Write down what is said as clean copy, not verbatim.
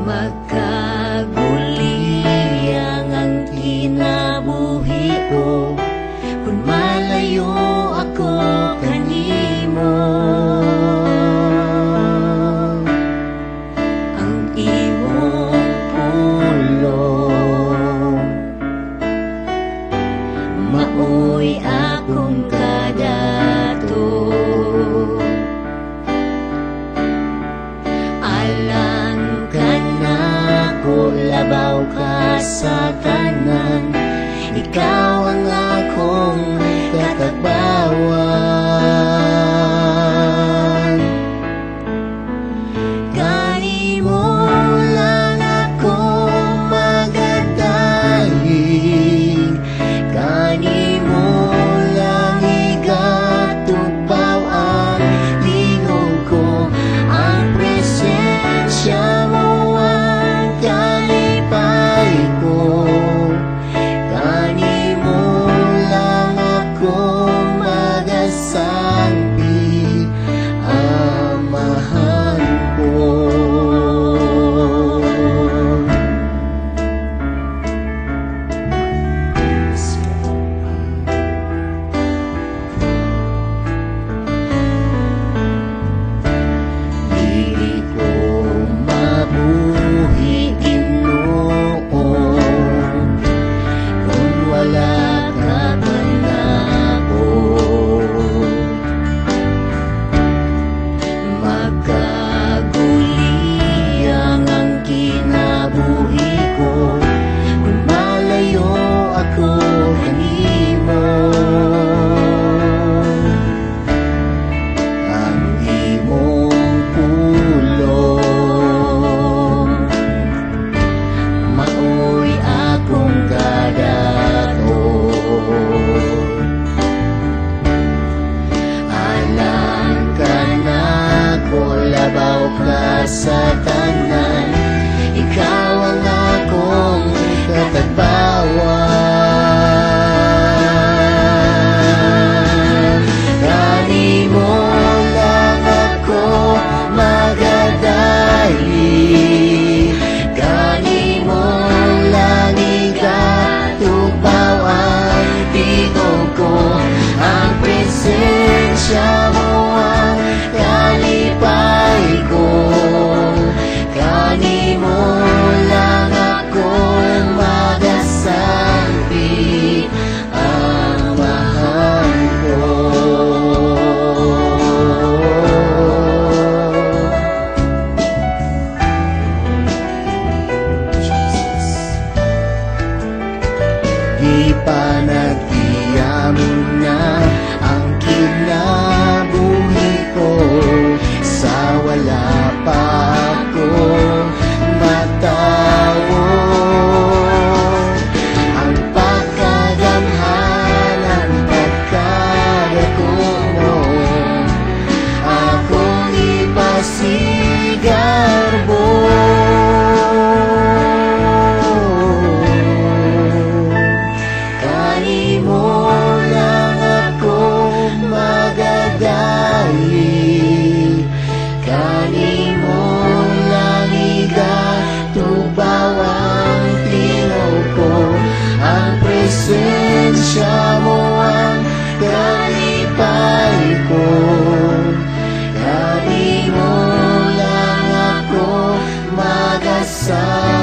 Magkaguliang ang kinabuhi ko kung malayo ako kanimo. Ang imong pulong maoy akong kadato. Alang ka na ko, labaw ka sa tanan, ikaw ang akong katagbawan. Gani mo lang ako magadalig, gani mo lang igatupaw ang lingog ko. Ang presensya mo ang kalipay ko, gani mo lang ako magasampi, amahan ko. Dili ko mabuhi Ginoo kung wala ka man ako. Magkaguliang ang kinabuhi ko kung malayo ako kanimo. Ang imong pulong maoy akong kadato. Alang ka na ko, labaw ka sa tanan, ikaw ang akong katagbawan. Gani mo lang ako magadali, gani mo lang igatupaw ang tingog ko. Ang presensya mo ang kalipay ko, gani mo lang ako magasampi, amahan ko. Di pa nagtiyam na ang kinabuhi ko, sa wala pa ako matawo. Ang pagkagamhan, ang pagkagakumo, akong ipasigarbo. Gani mo lang ako magadali, gani mo lang igatubaw ang tingog ko. Ang presensya mo ang kalipay ko, gani mo lang ako magasampi.